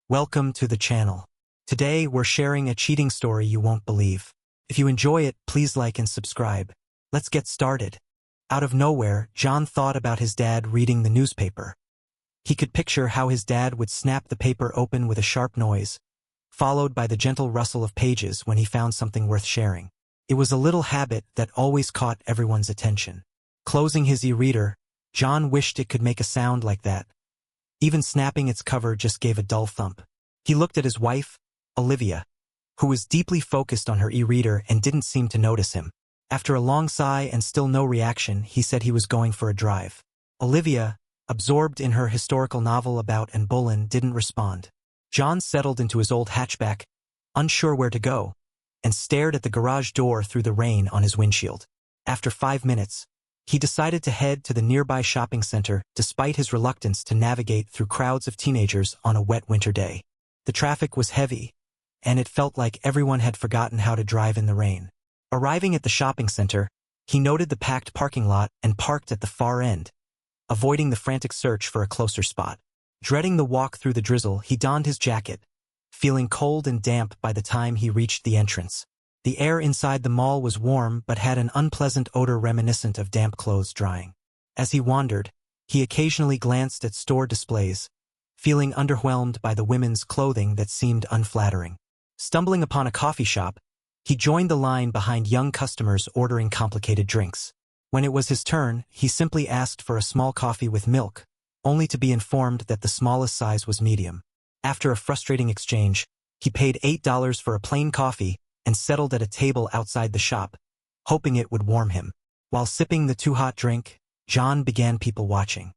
Welcome to the channel. Today we're sharing a cheating story you won't believe. If you enjoy it, please like and subscribe. Let's get started. Out of nowhere, John thought about his dad reading the newspaper. He could picture how his dad would snap the paper open with a sharp noise, followed by the gentle rustle of pages when he found something worth sharing. It was a little habit that always caught everyone's attention. Closing his e-reader, John wished it could make a sound like that. Even snapping its cover just gave a dull thump. He looked at his wife, Olivia, who was deeply focused on her e-reader and didn't seem to notice him. After a long sigh and still no reaction, he said he was going for a drive. Olivia, absorbed in her historical novel about Anne Boleyn, didn't respond. John settled into his old hatchback, unsure where to go, and stared at the garage door through the rain on his windshield. After 5 minutes, he decided to head to the nearby shopping center despite his reluctance to navigate through crowds of teenagers on a wet winter day. The traffic was heavy, and it felt like everyone had forgotten how to drive in the rain. Arriving at the shopping center, he noted the packed parking lot and parked at the far end, avoiding the frantic search for a closer spot. Dreading the walk through the drizzle, he donned his jacket, feeling cold and damp by the time he reached the entrance. The air inside the mall was warm but had an unpleasant odor reminiscent of damp clothes drying. As he wandered, he occasionally glanced at store displays, feeling underwhelmed by the women's clothing that seemed unflattering. Stumbling upon a coffee shop, he joined the line behind young customers ordering complicated drinks. When it was his turn, he simply asked for a small coffee with milk, only to be informed that the smallest size was medium. After a frustrating exchange, he paid $8 for a plain coffee and settled at a table outside the shop, hoping it would warm him. While sipping the too-hot drink, John began people watching.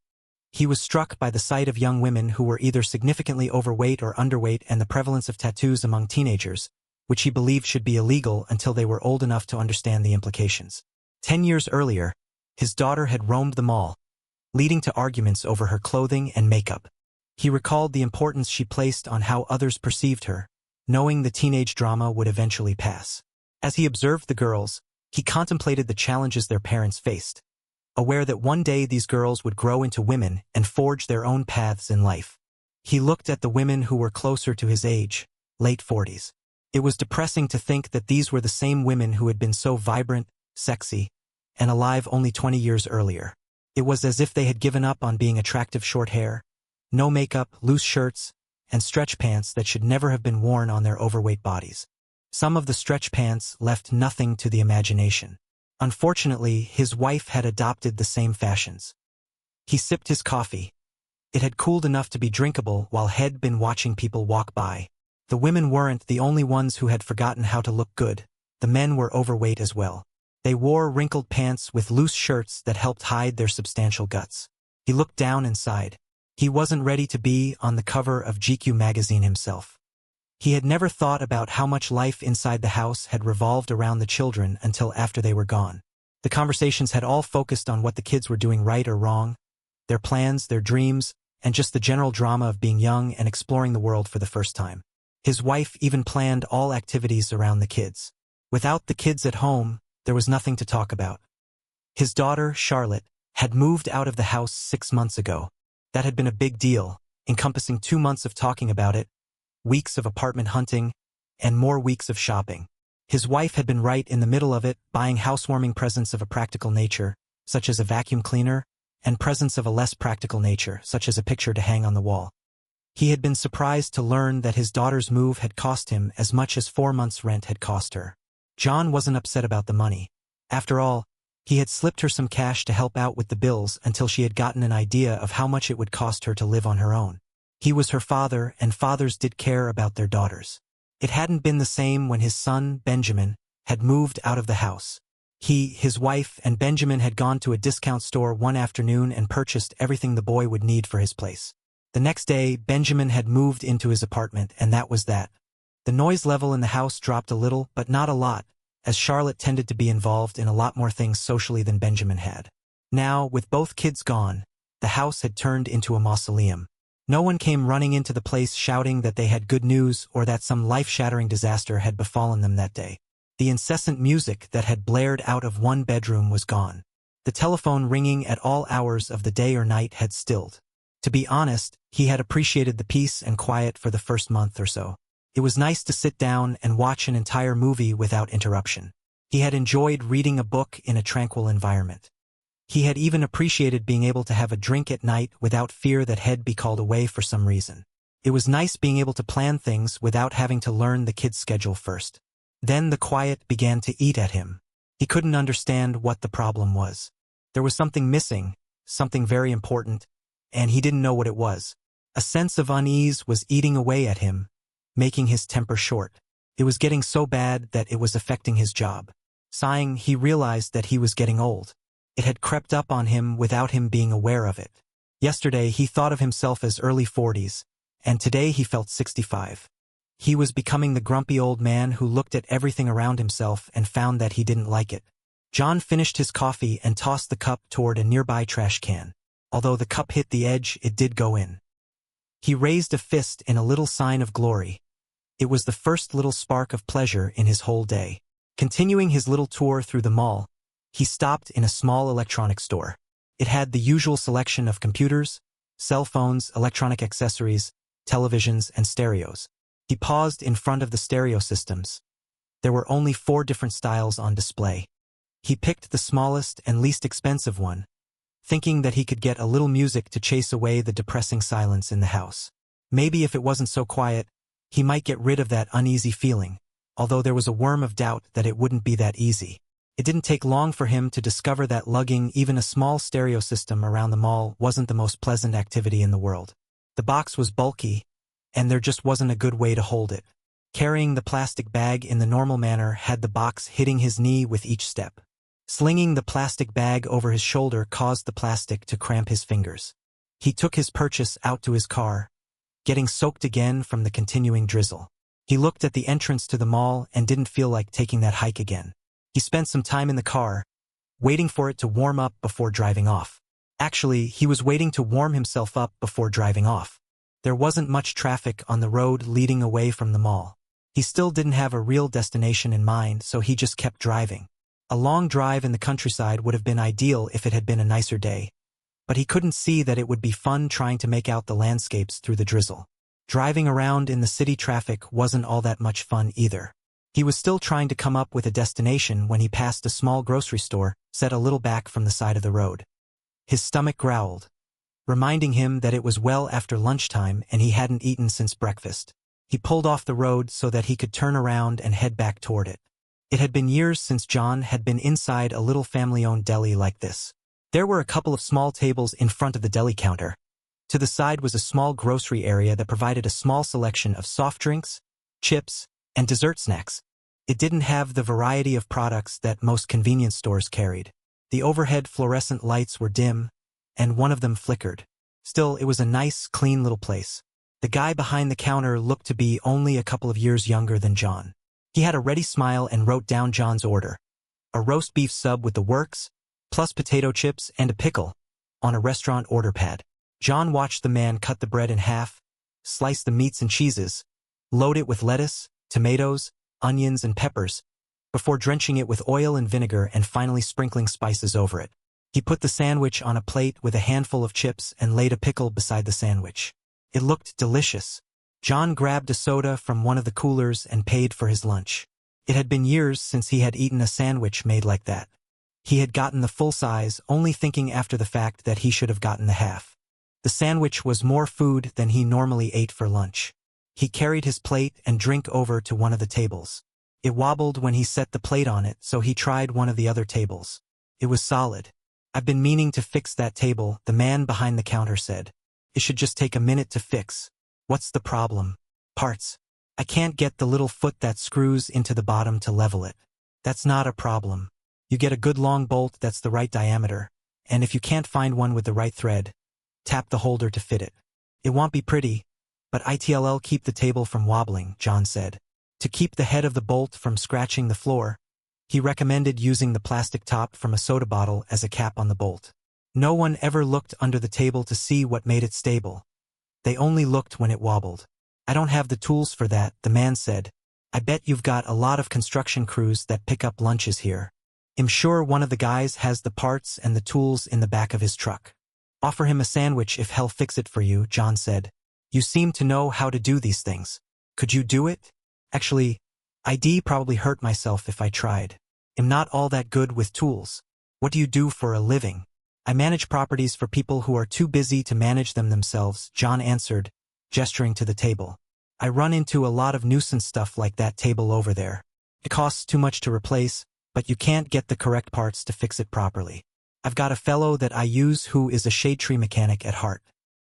He was struck by the sight of young women who were either significantly overweight or underweight and the prevalence of tattoos among teenagers, which he believed should be illegal until they were old enough to understand the implications. 10 years earlier, his daughter had roamed the mall, leading to arguments over her clothing and makeup. He recalled the importance she placed on how others perceived her, knowing the teenage drama would eventually pass. As he observed the girls, he contemplated the challenges their parents faced, aware that one day these girls would grow into women and forge their own paths in life. He looked at the women who were closer to his age, late 40s. It was depressing to think that these were the same women who had been so vibrant, sexy, and alive only 20 years earlier. It was as if they had given up on being attractive short hair, no makeup, loose shirts, and stretch pants that should never have been worn on their overweight bodies. Some of the stretch pants left nothing to the imagination. Unfortunately, his wife had adopted the same fashions. He sipped his coffee. It had cooled enough to be drinkable while he'd been watching people walk by. The women weren't the only ones who had forgotten how to look good. The men were overweight as well. They wore wrinkled pants with loose shirts that helped hide their substantial guts. He looked down and sighed. He wasn't ready to be on the cover of GQ magazine himself. He had never thought about how much life inside the house had revolved around the children until after they were gone. The conversations had all focused on what the kids were doing right or wrong, their plans, their dreams, and just the general drama of being young and exploring the world for the first time. His wife even planned all activities around the kids. Without the kids at home, there was nothing to talk about. His daughter, Charlotte, had moved out of the house 6 months ago. That had been a big deal, encompassing 2 months of talking about it, weeks of apartment hunting, and more weeks of shopping. His wife had been right in the middle of it, buying housewarming presents of a practical nature, such as a vacuum cleaner, and presents of a less practical nature, such as a picture to hang on the wall. He had been surprised to learn that his daughter's move had cost him as much as 4 months' rent had cost her. John wasn't upset about the money. After all, he had slipped her some cash to help out with the bills until she had gotten an idea of how much it would cost her to live on her own. He was her father, and fathers did care about their daughters. It hadn't been the same when his son, Benjamin, had moved out of the house. He, his wife, and Benjamin had gone to a discount store one afternoon and purchased everything the boy would need for his place. The next day, Benjamin had moved into his apartment, and that was that. The noise level in the house dropped a little, but not a lot, as Charlotte tended to be involved in a lot more things socially than Benjamin had. Now, with both kids gone, the house had turned into a mausoleum. No one came running into the place shouting that they had good news or that some life-shattering disaster had befallen them that day. The incessant music that had blared out of one bedroom was gone. The telephone ringing at all hours of the day or night had stilled. To be honest, he had appreciated the peace and quiet for the first month or so. It was nice to sit down and watch an entire movie without interruption. He had enjoyed reading a book in a tranquil environment. He had even appreciated being able to have a drink at night without fear that he'd be called away for some reason. It was nice being able to plan things without having to learn the kids' schedule first. Then the quiet began to eat at him. He couldn't understand what the problem was. There was something missing, something very important, and he didn't know what it was. A sense of unease was eating away at him, making his temper short. It was getting so bad that it was affecting his job. Sighing, he realized that he was getting old. It had crept up on him without him being aware of it. Yesterday he thought of himself as early 40s, and today he felt 65. He was becoming the grumpy old man who looked at everything around himself and found that he didn't like it. John finished his coffee and tossed the cup toward a nearby trash can. Although the cup hit the edge, it did go in. He raised a fist in a little sign of glory. It was the first little spark of pleasure in his whole day. Continuing his little tour through the mall, he stopped in a small electronics store. It had the usual selection of computers, cell phones, electronic accessories, televisions, and stereos. He paused in front of the stereo systems. There were only 4 different styles on display. He picked the smallest and least expensive one, thinking that he could get a little music to chase away the depressing silence in the house. Maybe if it wasn't so quiet, he might get rid of that uneasy feeling, although there was a worm of doubt that it wouldn't be that easy. It didn't take long for him to discover that lugging even a small stereo system around the mall wasn't the most pleasant activity in the world. The box was bulky, and there just wasn't a good way to hold it. Carrying the plastic bag in the normal manner had the box hitting his knee with each step. Slinging the plastic bag over his shoulder caused the plastic to cramp his fingers. He took his purchase out to his car, getting soaked again from the continuing drizzle. He looked at the entrance to the mall and didn't feel like taking that hike again. He spent some time in the car, waiting for it to warm up before driving off. Actually, he was waiting to warm himself up before driving off. There wasn't much traffic on the road leading away from the mall. He still didn't have a real destination in mind, so he just kept driving. A long drive in the countryside would have been ideal if it had been a nicer day, but he couldn't see that it would be fun trying to make out the landscapes through the drizzle. Driving around in the city traffic wasn't all that much fun either. He was still trying to come up with a destination when he passed a small grocery store set a little back from the side of the road. His stomach growled, reminding him that it was well after lunchtime and he hadn't eaten since breakfast. He pulled off the road so that he could turn around and head back toward it. It had been years since John had been inside a little family-owned deli like this. There were a couple of small tables in front of the deli counter. To the side was a small grocery area that provided a small selection of soft drinks, chips, and dessert snacks. It didn't have the variety of products that most convenience stores carried. The overhead fluorescent lights were dim, and one of them flickered. Still, it was a nice, clean little place. The guy behind the counter looked to be only a couple of years younger than John. He had a ready smile and wrote down John's order. A roast beef sub with the works, plus potato chips and a pickle, on a restaurant order pad. John watched the man cut the bread in half, slice the meats and cheeses, load it with lettuce, tomatoes, onions, and peppers, before drenching it with oil and vinegar and finally sprinkling spices over it. He put the sandwich on a plate with a handful of chips and laid a pickle beside the sandwich. It looked delicious. John grabbed a soda from one of the coolers and paid for his lunch. It had been years since he had eaten a sandwich made like that. He had gotten the full size, only thinking after the fact that he should have gotten the half. The sandwich was more food than he normally ate for lunch. He carried his plate and drink over to one of the tables. It wobbled when he set the plate on it, so he tried one of the other tables. It was solid. "I've been meaning to fix that table," the man behind the counter said. "It should just take a minute to fix." "What's the problem?" "Parts. I can't get the little foot that screws into the bottom to level it." "That's not a problem. You get a good long bolt that's the right diameter, and if you can't find one with the right thread, tap the holder to fit it. It won't be pretty, but it'll keep the table from wobbling," John said. To keep the head of the bolt from scratching the floor, he recommended using the plastic top from a soda bottle as a cap on the bolt. No one ever looked under the table to see what made it stable. They only looked when it wobbled. "I don't have the tools for that," the man said. "I bet you've got a lot of construction crews that pick up lunches here. I'm sure one of the guys has the parts and the tools in the back of his truck." Offer him a sandwich if he'll fix it for you, John said. You seem to know how to do these things. Could you do it? Actually, I'd probably hurt myself if I tried. I'm not all that good with tools. What do you do for a living? I manage properties for people who are too busy to manage them themselves, John answered, gesturing to the table. I run into a lot of nuisance stuff like that table over there. It costs too much to replace, but you can't get the correct parts to fix it properly. I've got a fellow that I use who is a shade tree mechanic at heart.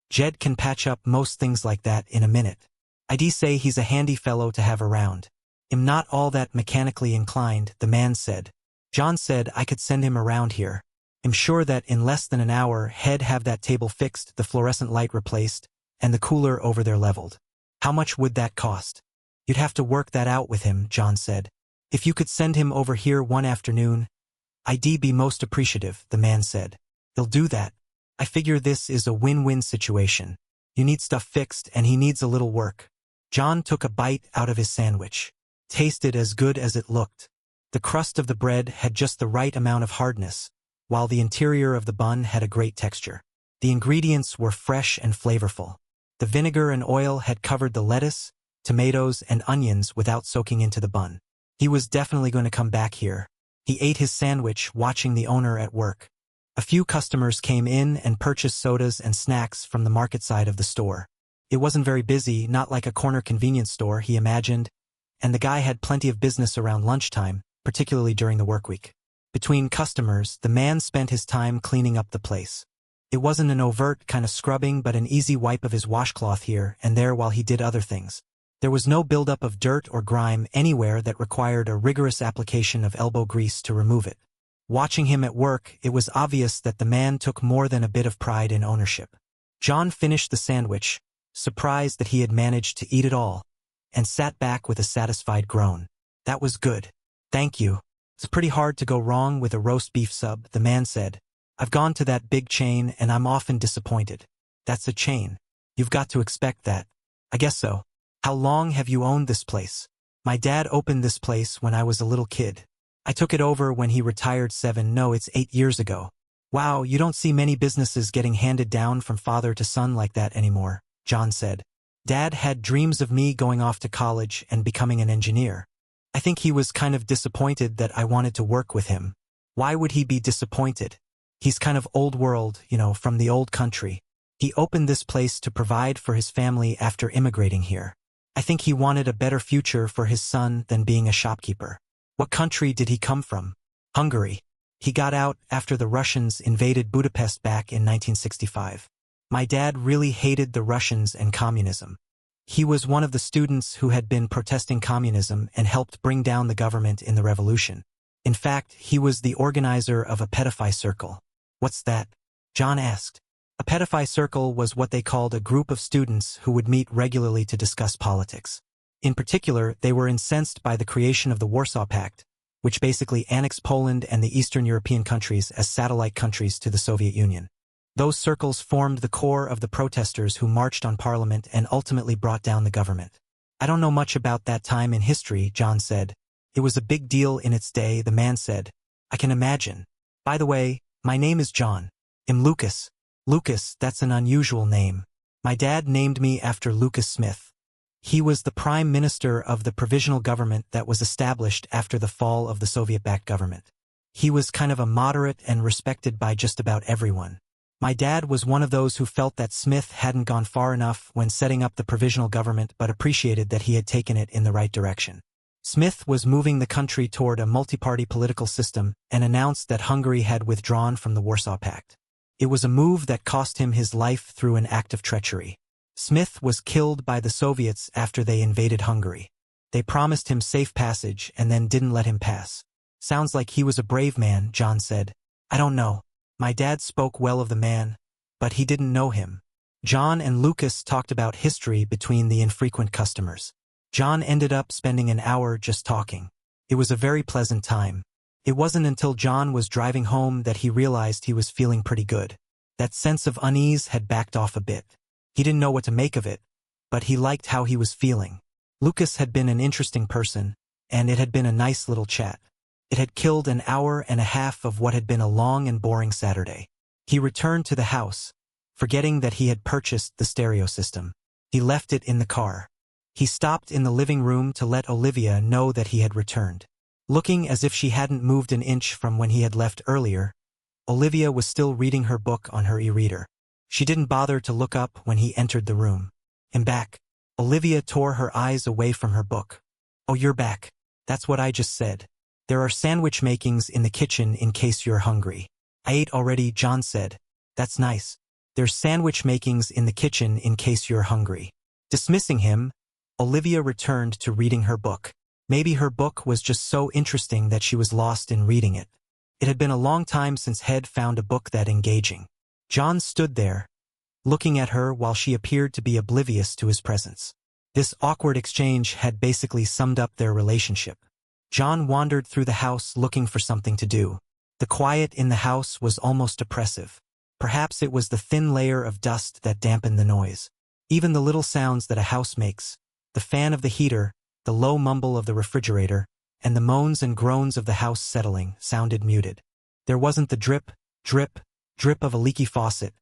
Jed can patch up most things like that in a minute. I'd say he's a handy fellow to have around. I'm not all that mechanically inclined, the man said. John said I could send him around here. I'm sure that in less than an hour he'd have that table fixed, the fluorescent light replaced, and the cooler over there leveled. How much would that cost? You'd have to work that out with him, John said. If you could send him over here one afternoon, I'd be most appreciative, the man said. He'll do that. I figure this is a win-win situation. You need stuff fixed and he needs a little work. John took a bite out of his sandwich. Tasted as good as it looked. The crust of the bread had just the right amount of hardness, while the interior of the bun had a great texture. The ingredients were fresh and flavorful. The vinegar and oil had covered the lettuce, tomatoes, and onions without soaking into the bun. He was definitely going to come back here. He ate his sandwich, watching the owner at work. A few customers came in and purchased sodas and snacks from the market side of the store. It wasn't very busy, not like a corner convenience store, he imagined, and the guy had plenty of business around lunchtime, particularly during the workweek. Between customers, the man spent his time cleaning up the place. It wasn't an overt kind of scrubbing but an easy wipe of his washcloth here and there while he did other things. There was no buildup of dirt or grime anywhere that required a rigorous application of elbow grease to remove it. Watching him at work, it was obvious that the man took more than a bit of pride in ownership. John finished the sandwich, surprised that he had managed to eat it all, and sat back with a satisfied groan. That was good. Thank you. It's pretty hard to go wrong with a roast beef sub, the man said. I've gone to that big chain and I'm often disappointed. That's a chain. You've got to expect that. I guess so. How long have you owned this place? My dad opened this place when I was a little kid. I took it over when he retired 8 years ago. Wow, you don't see many businesses getting handed down from father to son like that anymore, John said. Dad had dreams of me going off to college and becoming an engineer. I think he was kind of disappointed that I wanted to work with him. Why would he be disappointed? He's kind of old world, from the old country. He opened this place to provide for his family after immigrating here. I think he wanted a better future for his son than being a shopkeeper. What country did he come from? Hungary. He got out after the Russians invaded Budapest back in 1965. My dad really hated the Russians and communism. He was one of the students who had been protesting communism and helped bring down the government in the revolution. In fact, he was the organizer of a pedophile circle. What's that? John asked. A pedophile circle was what they called a group of students who would meet regularly to discuss politics. In particular, they were incensed by the creation of the Warsaw Pact, which basically annexed Poland and the Eastern European countries as satellite countries to the Soviet Union. Those circles formed the core of the protesters who marched on Parliament and ultimately brought down the government. I don't know much about that time in history, John said. It was a big deal in its day, the man said. I can imagine. By the way, my name is John. I'm Lucas. Lucas, that's an unusual name. My dad named me after Lucas Smith. He was the prime minister of the provisional government that was established after the fall of the Soviet-backed government. He was kind of a moderate and respected by just about everyone. My dad was one of those who felt that Smith hadn't gone far enough when setting up the provisional government but appreciated that he had taken it in the right direction. Smith was moving the country toward a multi-party political system and announced that Hungary had withdrawn from the Warsaw Pact. It was a move that cost him his life through an act of treachery. Smith was killed by the Soviets after they invaded Hungary. They promised him safe passage and then didn't let him pass. Sounds like he was a brave man, John said. I don't know. My dad spoke well of the man, but he didn't know him. John and Lucas talked about history between the infrequent customers. John ended up spending an hour just talking. It was a very pleasant time. It wasn't until John was driving home that he realized he was feeling pretty good. That sense of unease had backed off a bit. He didn't know what to make of it, but he liked how he was feeling. Lucas had been an interesting person, and it had been a nice little chat. It had killed an hour and a half of what had been a long and boring Saturday. He returned to the house, forgetting that he had purchased the stereo system. He left it in the car. He stopped in the living room to let Olivia know that he had returned. Looking as if she hadn't moved an inch from when he had left earlier, Olivia was still reading her book on her e-reader. She didn't bother to look up when he entered the room. "I'm back." Olivia tore her eyes away from her book. "Oh, you're back. That's what I just said. There are sandwich makings in the kitchen in case you're hungry." "I ate already," John said. "That's nice. There's sandwich makings in the kitchen in case you're hungry." Dismissing him, Olivia returned to reading her book. Maybe her book was just so interesting that she was lost in reading it. It had been a long time since Head found a book that engaging. John stood there, looking at her while she appeared to be oblivious to his presence. This awkward exchange had basically summed up their relationship. John wandered through the house looking for something to do. The quiet in the house was almost oppressive. Perhaps it was the thin layer of dust that dampened the noise. Even the little sounds that a house makes, the fan of the heater, the low mumble of the refrigerator, and the moans and groans of the house settling, sounded muted. There wasn't the drip, drip, drip of a leaky faucet,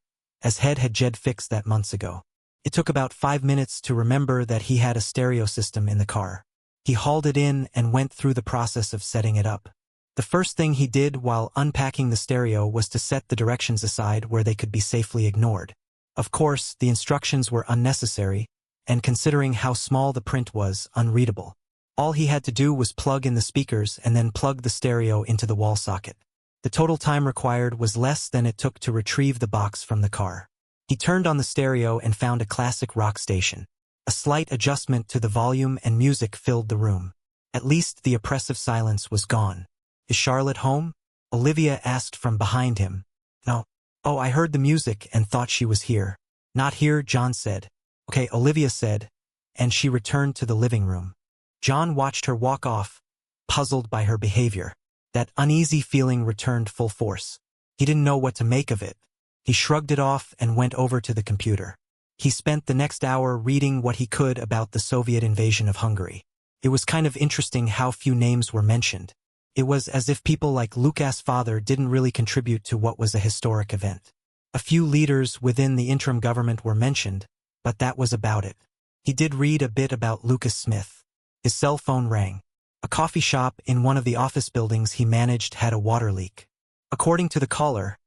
as Head had Jed fixed that months ago. It took about 5 minutes to remember that he had a stereo system in the car. He hauled it in and went through the process of setting it up. The first thing he did while unpacking the stereo was to set the directions aside where they could be safely ignored. Of course, the instructions were unnecessary, and considering how small the print was, unreadable. All he had to do was plug in the speakers and then plug the stereo into the wall socket. The total time required was less than it took to retrieve the box from the car. He turned on the stereo and found a classic rock station. A slight adjustment to the volume and music filled the room. At least the oppressive silence was gone. "Is Charlotte home?" Olivia asked from behind him. "No." "Oh, I heard the music and thought she was here." "Not here," John said. "Okay," Olivia said, and she returned to the living room. John watched her walk off, puzzled by her behavior. That uneasy feeling returned full force. He didn't know what to make of it. He shrugged it off and went over to the computer. He spent the next hour reading what he could about the Soviet invasion of Hungary. It was kind of interesting how few names were mentioned. It was as if people like Lukas' father didn't really contribute to what was a historic event. A few leaders within the interim government were mentioned, but that was about it. He did read a bit about Lucas Smith. His cell phone rang. A coffee shop in one of the office buildings he managed had a water leak. According to the caller,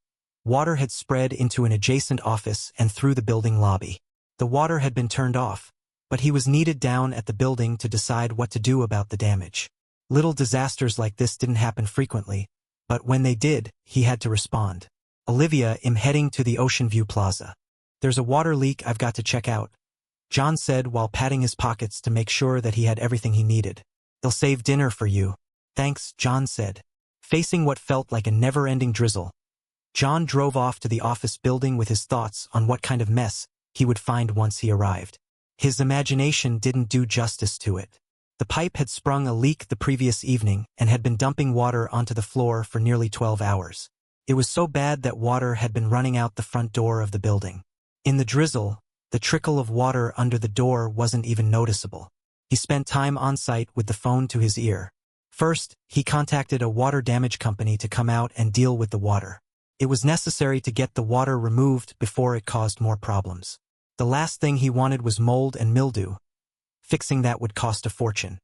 water had spread into an adjacent office and through the building lobby. The water had been turned off, but he was needed down at the building to decide what to do about the damage. Little disasters like this didn't happen frequently, but when they did, he had to respond. "Olivia, I'm heading to the Ocean View Plaza. There's a water leak I've got to check out," John said while patting his pockets to make sure that he had everything he needed. "They'll save dinner for you." "Thanks," John said. Facing what felt like a never-ending drizzle, John drove off to the office building with his thoughts on what kind of mess he would find once he arrived. His imagination didn't do justice to it. The pipe had sprung a leak the previous evening and had been dumping water onto the floor for nearly 12 hours. It was so bad that water had been running out the front door of the building. In the drizzle, the trickle of water under the door wasn't even noticeable. He spent time on site with the phone to his ear. First, he contacted a water damage company to come out and deal with the water. It was necessary to get the water removed before it caused more problems. The last thing he wanted was mold and mildew. Fixing that would cost a fortune.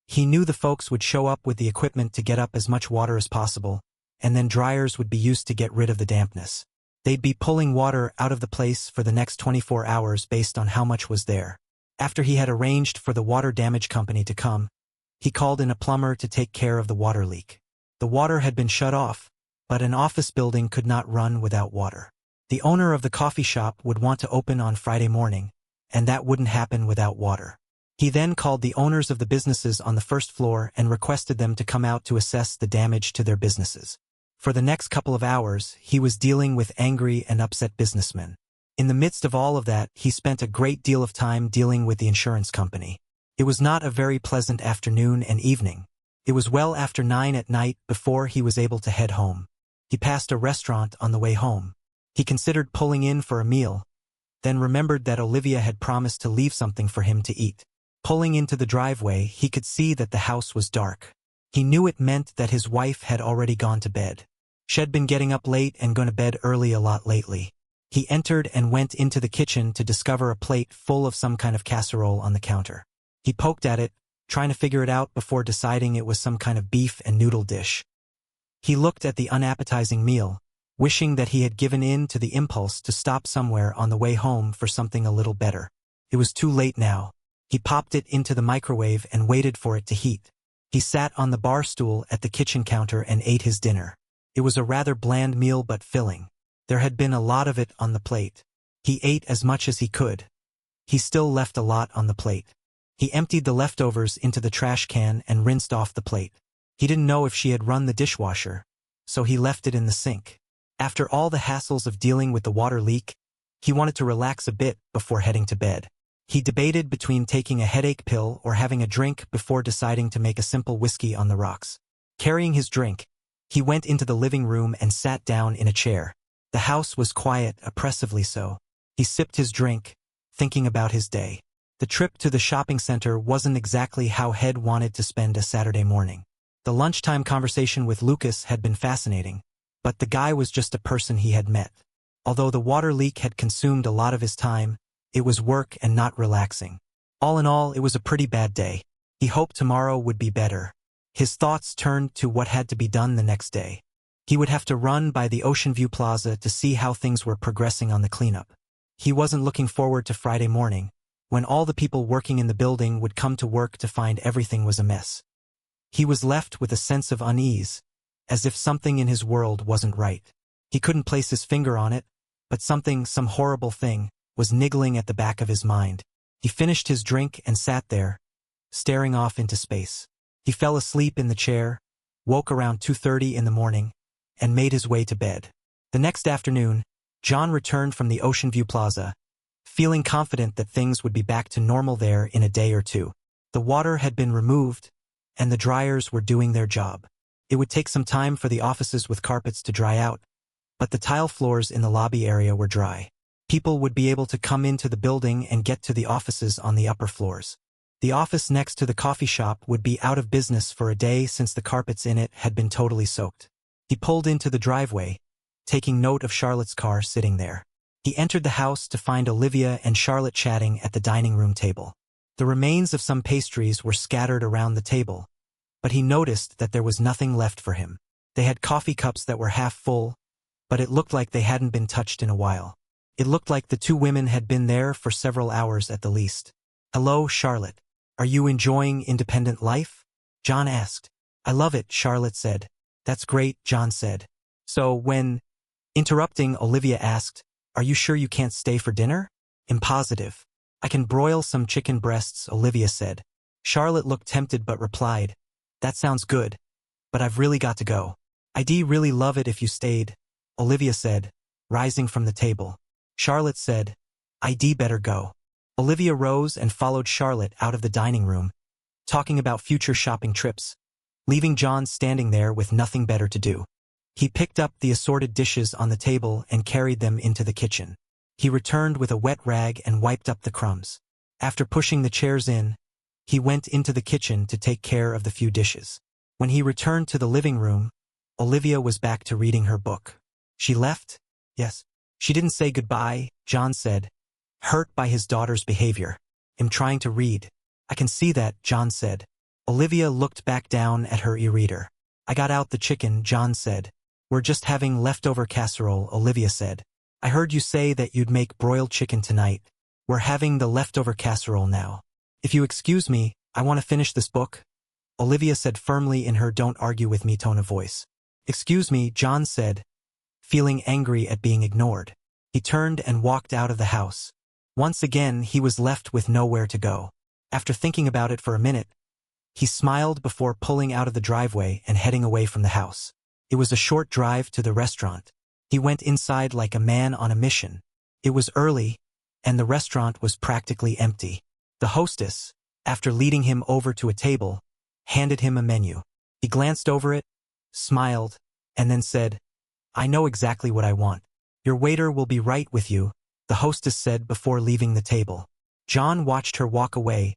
He knew the folks would show up with the equipment to get up as much water as possible, and then dryers would be used to get rid of the dampness. They'd be pulling water out of the place for the next 24 hours based on how much was there. After he had arranged for the water damage company to come, he called in a plumber to take care of the water leak. The water had been shut off, but an office building could not run without water. The owner of the coffee shop would want to open on Friday morning, and that wouldn't happen without water. He then called the owners of the businesses on the first floor and requested them to come out to assess the damage to their businesses. For the next couple of hours, he was dealing with angry and upset businessmen. In the midst of all of that, he spent a great deal of time dealing with the insurance company. It was not a very pleasant afternoon and evening. It was well after 9 at night before he was able to head home. He passed a restaurant on the way home. He considered pulling in for a meal, then remembered that Olivia had promised to leave something for him to eat. Pulling into the driveway, he could see that the house was dark. He knew it meant that his wife had already gone to bed. She'd been getting up late and going to bed early a lot lately. He entered and went into the kitchen to discover a plate full of some kind of casserole on the counter. He poked at it, trying to figure it out before deciding it was some kind of beef and noodle dish. He looked at the unappetizing meal, wishing that he had given in to the impulse to stop somewhere on the way home for something a little better. It was too late now. He popped it into the microwave and waited for it to heat. He sat on the bar stool at the kitchen counter and ate his dinner. It was a rather bland meal but filling. There had been a lot of it on the plate. He ate as much as he could. He still left a lot on the plate. He emptied the leftovers into the trash can and rinsed off the plate. He didn't know if she had run the dishwasher, so he left it in the sink. After all the hassles of dealing with the water leak, he wanted to relax a bit before heading to bed. He debated between taking a headache pill or having a drink before deciding to make a simple whiskey on the rocks. Carrying his drink, he went into the living room and sat down in a chair. The house was quiet, oppressively so. He sipped his drink, thinking about his day. The trip to the shopping center wasn't exactly how Head wanted to spend a Saturday morning. The lunchtime conversation with Lucas had been fascinating, but the guy was just a person he had met. Although the water leak had consumed a lot of his time, it was work and not relaxing. All in all, it was a pretty bad day. He hoped tomorrow would be better. His thoughts turned to what had to be done the next day. He would have to run by the Ocean View Plaza to see how things were progressing on the cleanup. He wasn't looking forward to Friday morning, when all the people working in the building would come to work to find everything was a mess. He was left with a sense of unease, as if something in his world wasn't right. He couldn't place his finger on it, but some horrible thing, was niggling at the back of his mind. He finished his drink and sat there, staring off into space. He fell asleep in the chair, woke around 2:30 in the morning, and made his way to bed. The next afternoon, John returned from the Ocean View Plaza, feeling confident that things would be back to normal there in a day or two. The water had been removed, and the dryers were doing their job. It would take some time for the offices with carpets to dry out, but the tile floors in the lobby area were dry. People would be able to come into the building and get to the offices on the upper floors. The office next to the coffee shop would be out of business for a day since the carpets in it had been totally soaked. He pulled into the driveway, taking note of Charlotte's car sitting there. He entered the house to find Olivia and Charlotte chatting at the dining room table. The remains of some pastries were scattered around the table, but he noticed that there was nothing left for him. They had coffee cups that were half full, but it looked like they hadn't been touched in a while. It looked like the two women had been there for several hours at the least. "Hello, Charlotte. Are you enjoying independent life?" John asked. "I love it," Charlotte said. "That's great," John said. "So when—" Interrupting, Olivia asked, "Are you sure you can't stay for dinner?" "I'm positive. I can broil some chicken breasts," Olivia said. Charlotte looked tempted but replied, "That sounds good, but I've really got to go." "I'd really love it if you stayed," Olivia said, rising from the table. Charlotte said, "I'd better go." Olivia rose and followed Charlotte out of the dining room, talking about future shopping trips, leaving John standing there with nothing better to do. He picked up the assorted dishes on the table and carried them into the kitchen. He returned with a wet rag and wiped up the crumbs. After pushing the chairs in, he went into the kitchen to take care of the few dishes. When he returned to the living room, Olivia was back to reading her book. "She left?" "Yes." "She didn't say goodbye," John said, hurt by his daughter's behavior. "I'm trying to read." "I can see that," John said. Olivia looked back down at her e-reader. "I got out the chicken," John said. "We're just having leftover casserole," Olivia said. "I heard you say that you'd make broiled chicken tonight. We're having the leftover casserole now. If you excuse me, I want to finish this book," Olivia said firmly in her "don't argue with me" tone of voice. "Excuse me," John said, feeling angry at being ignored. He turned and walked out of the house. Once again, he was left with nowhere to go. After thinking about it for a minute, he smiled before pulling out of the driveway and heading away from the house. It was a short drive to the restaurant. He went inside like a man on a mission. It was early, and the restaurant was practically empty. The hostess, after leading him over to a table, handed him a menu. He glanced over it, smiled, and then said, "I know exactly what I want." "Your waiter will be right with you," the hostess said before leaving the table. John watched her walk away,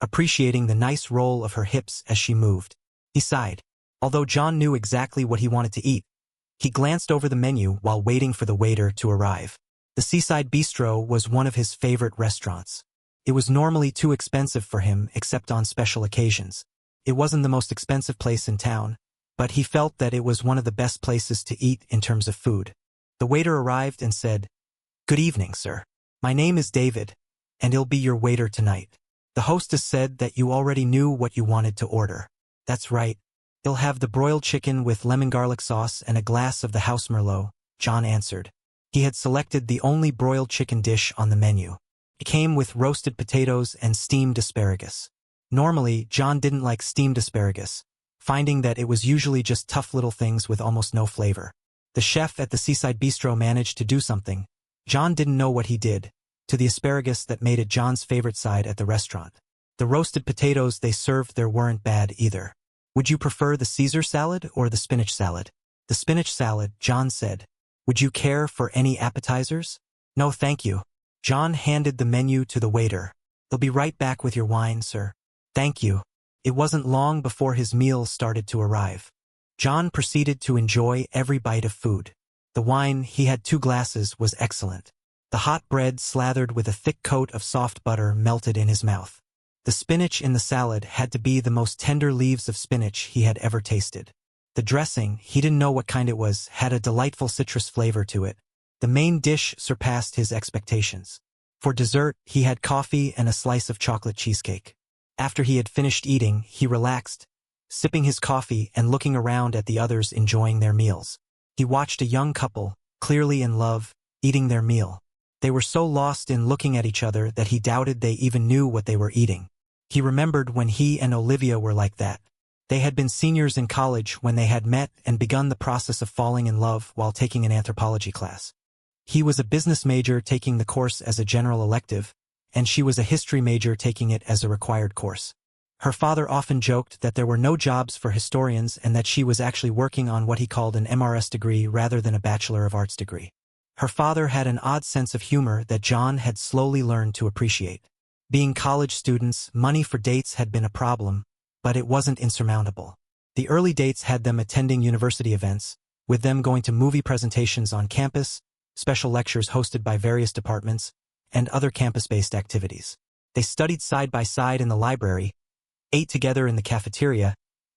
appreciating the nice roll of her hips as she moved. He sighed. Although John knew exactly what he wanted to eat, he glanced over the menu while waiting for the waiter to arrive. The Seaside Bistro was one of his favorite restaurants. It was normally too expensive for him except on special occasions. It wasn't the most expensive place in town, but he felt that it was one of the best places to eat in terms of food. The waiter arrived and said, "Good evening, sir. My name is David, and I'll be your waiter tonight." The hostess said that you already knew what you wanted to order. "That's right. I'll have the broiled chicken with lemon garlic sauce and a glass of the house Merlot," John answered. He had selected the only broiled chicken dish on the menu. It came with roasted potatoes and steamed asparagus. Normally, John didn't like steamed asparagus, finding that it was usually just tough little things with almost no flavor. The chef at the Seaside Bistro managed to do something. John didn't know what he did to the asparagus that made it John's favorite side at the restaurant. The roasted potatoes they served there weren't bad either. "Would you prefer the Caesar salad or the spinach salad?" "The spinach salad," John said. "Would you care for any appetizers?" "No, thank you." John handed the menu to the waiter. "They'll be right back with your wine, sir." "Thank you." It wasn't long before his meal started to arrive. John proceeded to enjoy every bite of food. The wine, he had 2 glasses, was excellent. The hot bread slathered with a thick coat of soft butter melted in his mouth. The spinach in the salad had to be the most tender leaves of spinach he had ever tasted. The dressing, he didn't know what kind it was, had a delightful citrus flavor to it. The main dish surpassed his expectations. For dessert, he had coffee and a slice of chocolate cheesecake. After he had finished eating, he relaxed, sipping his coffee and looking around at the others enjoying their meals. He watched a young couple, clearly in love, eating their meal. They were so lost in looking at each other that he doubted they even knew what they were eating. He remembered when he and Olivia were like that. They had been seniors in college when they had met and begun the process of falling in love while taking an anthropology class. He was a business major taking the course as a general elective, and she was a history major taking it as a required course. Her father often joked that there were no jobs for historians and that she was actually working on what he called an MRS degree rather than a Bachelor of Arts degree. Her father had an odd sense of humor that John had slowly learned to appreciate. Being college students, money for dates had been a problem, but it wasn't insurmountable. The early dates had them attending university events, with them going to movie presentations on campus, special lectures hosted by various departments, and other campus-based activities. They studied side by side in the library, ate together in the cafeteria,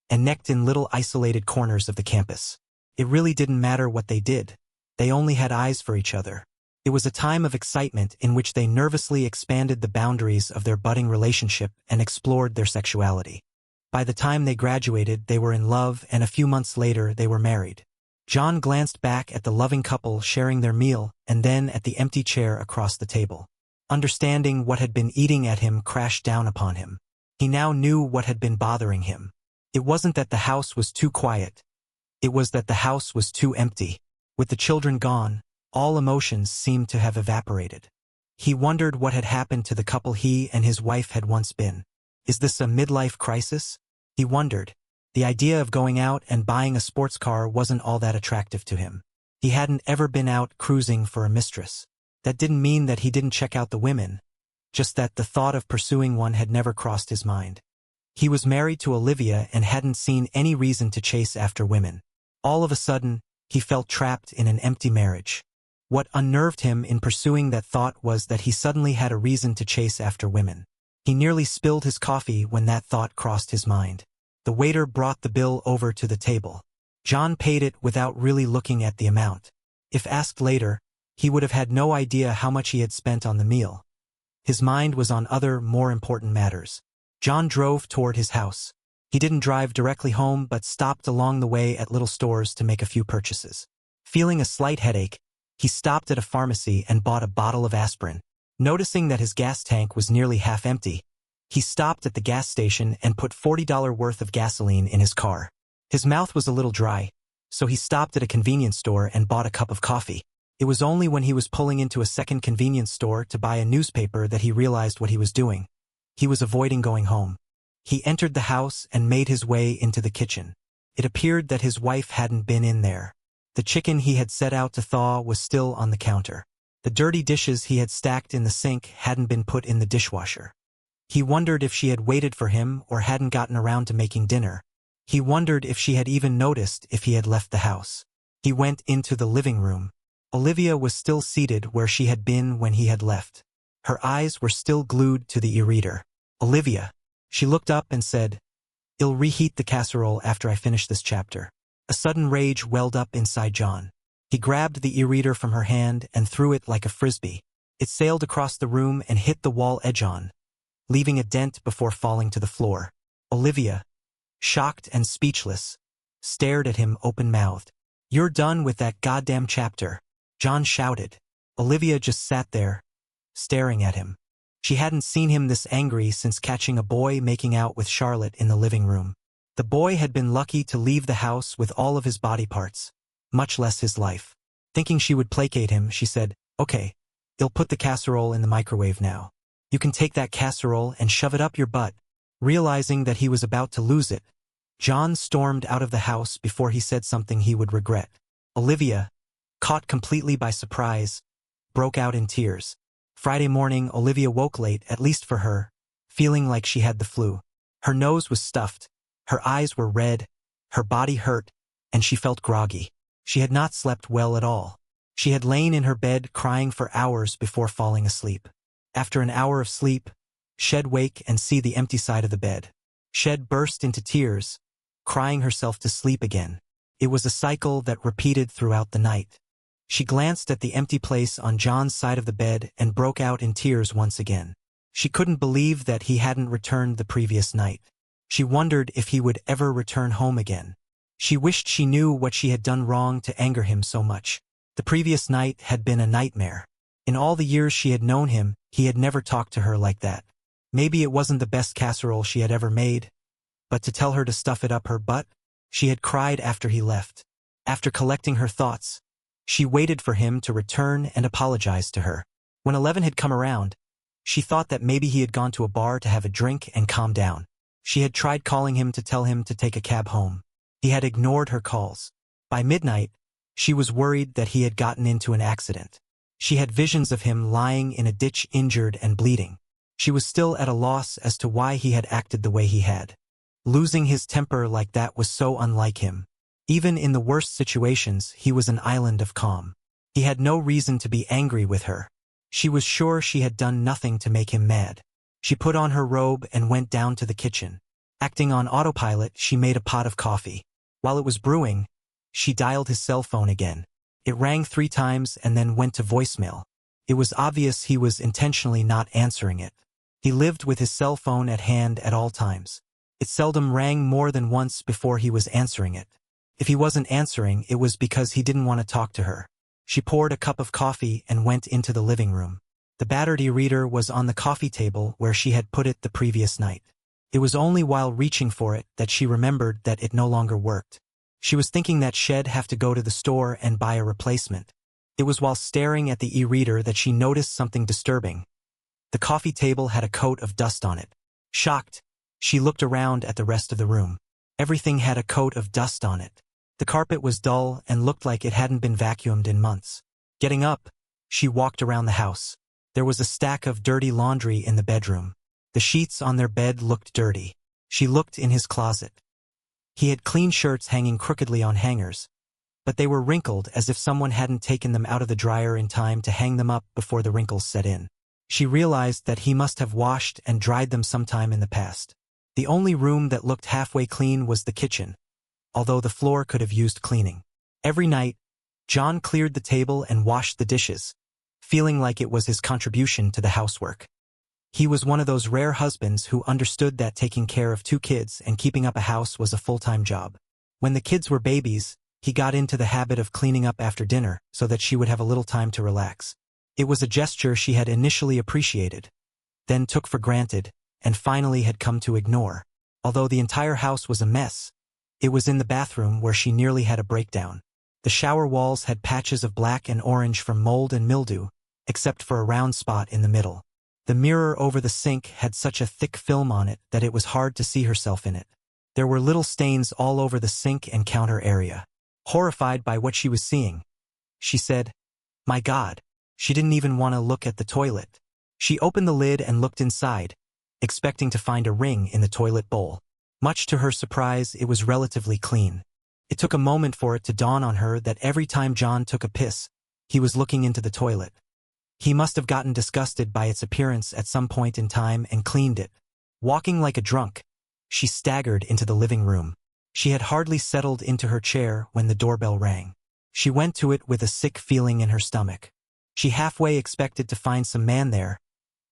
and necked in little isolated corners of the campus. It really didn't matter what they did. They only had eyes for each other. It was a time of excitement in which they nervously expanded the boundaries of their budding relationship and explored their sexuality. By the time they graduated, they were in love, and a few months later, they were married. John glanced back at the loving couple sharing their meal and then at the empty chair across the table. Understanding what had been eating at him crashed down upon him. He now knew what had been bothering him. It wasn't that the house was too quiet. It was that the house was too empty. With the children gone, all emotions seemed to have evaporated. He wondered what had happened to the couple he and his wife had once been. Is this a midlife crisis? He wondered. The idea of going out and buying a sports car wasn't all that attractive to him. He hadn't ever been out cruising for a mistress. That didn't mean that he didn't check out the women, just that the thought of pursuing one had never crossed his mind. He was married to Olivia and hadn't seen any reason to chase after women. All of a sudden, he felt trapped in an empty marriage. What unnerved him in pursuing that thought was that he suddenly had a reason to chase after women. He nearly spilled his coffee when that thought crossed his mind. The waiter brought the bill over to the table. John paid it without really looking at the amount. If asked later, he would have had no idea how much he had spent on the meal. His mind was on other, more important matters. John drove toward his house. He didn't drive directly home but stopped along the way at little stores to make a few purchases. Feeling a slight headache, he stopped at a pharmacy and bought a bottle of aspirin. Noticing that his gas tank was nearly half empty, he stopped at the gas station and put $40 worth of gasoline in his car. His mouth was a little dry, so he stopped at a convenience store and bought a cup of coffee. It was only when he was pulling into a second convenience store to buy a newspaper that he realized what he was doing. He was avoiding going home. He entered the house and made his way into the kitchen. It appeared that his wife hadn't been in there. The chicken he had set out to thaw was still on the counter. The dirty dishes he had stacked in the sink hadn't been put in the dishwasher. He wondered if she had waited for him or hadn't gotten around to making dinner. He wondered if she had even noticed if he had left the house. He went into the living room. Olivia was still seated where she had been when he had left. Her eyes were still glued to the e-reader. Olivia. She looked up and said, "I'll reheat the casserole after I finish this chapter." A sudden rage welled up inside John. He grabbed the e-reader from her hand and threw it like a frisbee. It sailed across the room and hit the wall edge on, leaving a dent before falling to the floor. Olivia, shocked and speechless, stared at him open-mouthed. "You're done with that goddamn chapter," John shouted. Olivia just sat there, staring at him. She hadn't seen him this angry since catching a boy making out with Charlotte in the living room. The boy had been lucky to leave the house with all of his body parts, much less his life. Thinking she would placate him, she said, "Okay, I'll put the casserole in the microwave now. You can take that casserole and shove it up your butt." Realizing that he was about to lose it, John stormed out of the house before he said something he would regret. Olivia, caught completely by surprise, broke out in tears. Friday morning, Olivia woke late, at least for her, feeling like she had the flu. Her nose was stuffed, her eyes were red, her body hurt, and she felt groggy. She had not slept well at all. She had lain in her bed crying for hours before falling asleep. After an hour of sleep, she'd wake and see the empty side of the bed. She'd burst into tears, crying herself to sleep again. It was a cycle that repeated throughout the night. She glanced at the empty place on John's side of the bed and broke out in tears once again. She couldn't believe that he hadn't returned the previous night. She wondered if he would ever return home again. She wished she knew what she had done wrong to anger him so much. The previous night had been a nightmare. In all the years she had known him, he had never talked to her like that. Maybe it wasn't the best casserole she had ever made, but to tell her to stuff it up her butt? She had cried after he left. After collecting her thoughts, she waited for him to return and apologize to her. When 11 had come around, she thought that maybe he had gone to a bar to have a drink and calm down. She had tried calling him to tell him to take a cab home. He had ignored her calls. By midnight, she was worried that he had gotten into an accident. She had visions of him lying in a ditch injured and bleeding. She was still at a loss as to why he had acted the way he had. Losing his temper like that was so unlike him. Even in the worst situations, he was an island of calm. He had no reason to be angry with her. She was sure she had done nothing to make him mad. She put on her robe and went down to the kitchen. Acting on autopilot, she made a pot of coffee. While it was brewing, she dialed his cell phone again. It rang 3 times and then went to voicemail. It was obvious he was intentionally not answering it. He lived with his cell phone at hand at all times. It seldom rang more than once before he was answering it. If he wasn't answering, it was because he didn't want to talk to her. She poured a cup of coffee and went into the living room. The battered e-reader was on the coffee table where she had put it the previous night. It was only while reaching for it that she remembered that it no longer worked. She was thinking that she'd have to go to the store and buy a replacement. It was while staring at the e-reader that she noticed something disturbing. The coffee table had a coat of dust on it. Shocked, she looked around at the rest of the room. Everything had a coat of dust on it. The carpet was dull and looked like it hadn't been vacuumed in months. Getting up, she walked around the house. There was a stack of dirty laundry in the bedroom. The sheets on their bed looked dirty. She looked in his closet. He had clean shirts hanging crookedly on hangers, but they were wrinkled as if someone hadn't taken them out of the dryer in time to hang them up before the wrinkles set in. She realized that he must have washed and dried them sometime in the past. The only room that looked halfway clean was the kitchen, although the floor could have used cleaning. Every night, John cleared the table and washed the dishes, feeling like it was his contribution to the housework. He was one of those rare husbands who understood that taking care of 2 kids and keeping up a house was a full-time job. When the kids were babies, he got into the habit of cleaning up after dinner so that she would have a little time to relax. It was a gesture she had initially appreciated, then took for granted, and finally had come to ignore. Although the entire house was a mess, it was in the bathroom where she nearly had a breakdown. The shower walls had patches of black and orange from mold and mildew, except for a round spot in the middle. The mirror over the sink had such a thick film on it that it was hard to see herself in it. There were little stains all over the sink and counter area. Horrified by what she was seeing, she said, "My God." She didn't even want to look at the toilet. She opened the lid and looked inside, expecting to find a ring in the toilet bowl. Much to her surprise, it was relatively clean. It took a moment for it to dawn on her that every time John took a piss, He was looking into the toilet. He must have gotten disgusted by its appearance at some point in time and cleaned it. Walking like a drunk, she staggered into the living room. She had hardly settled into her chair when the doorbell rang. She went to it with a sick feeling in her stomach. She halfway expected to find some man there,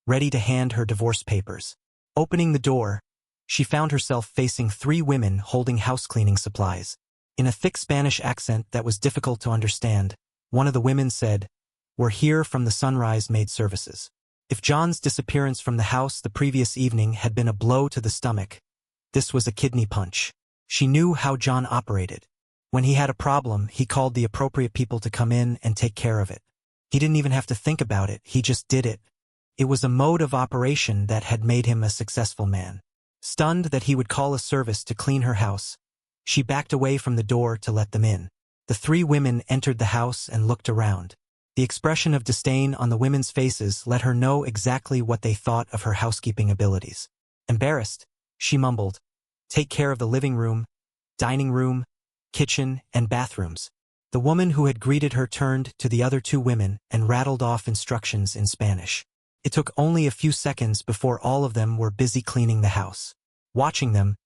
ready to hand her divorce papers. Opening the door, she found herself facing 3 women holding house-cleaning supplies. In a thick Spanish accent that was difficult to understand, one of the women said, "We're here from the Sunrise Maid Services." If John's disappearance from the house the previous evening had been a blow to the stomach, this was a kidney punch. She knew how John operated. When he had a problem, he called the appropriate people to come in and take care of it. He didn't even have to think about it, he just did it. It was a mode of operation that had made him a successful man. Stunned that he would call a service to clean her house, she backed away from the door to let them in. The 3 women entered the house and looked around. The expression of disdain on the women's faces let her know exactly what they thought of her housekeeping abilities. Embarrassed, she mumbled, "Take care of the living room, dining room, kitchen, and bathrooms." The woman who had greeted her turned to the other 2 women and rattled off instructions in Spanish. It took only a few seconds before all of them were busy cleaning the house. Watching them,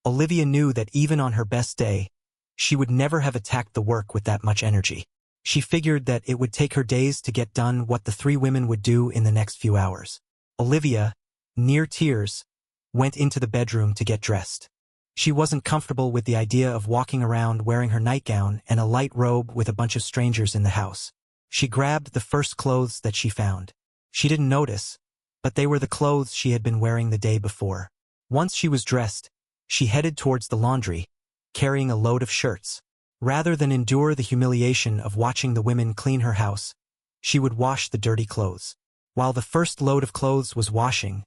Olivia knew that even on her best day, she would never have attacked the work with that much energy. She figured that it would take her days to get done what the 3 women would do in the next few hours. Olivia, near tears, went into the bedroom to get dressed. She wasn't comfortable with the idea of walking around wearing her nightgown and a light robe with a bunch of strangers in the house. She grabbed the first clothes that she found. She didn't notice, but they were the clothes she had been wearing the day before. Once she was dressed, she headed towards the laundry, carrying a load of shirts. Rather than endure the humiliation of watching the women clean her house, she would wash the dirty clothes. While the first load of clothes was washing,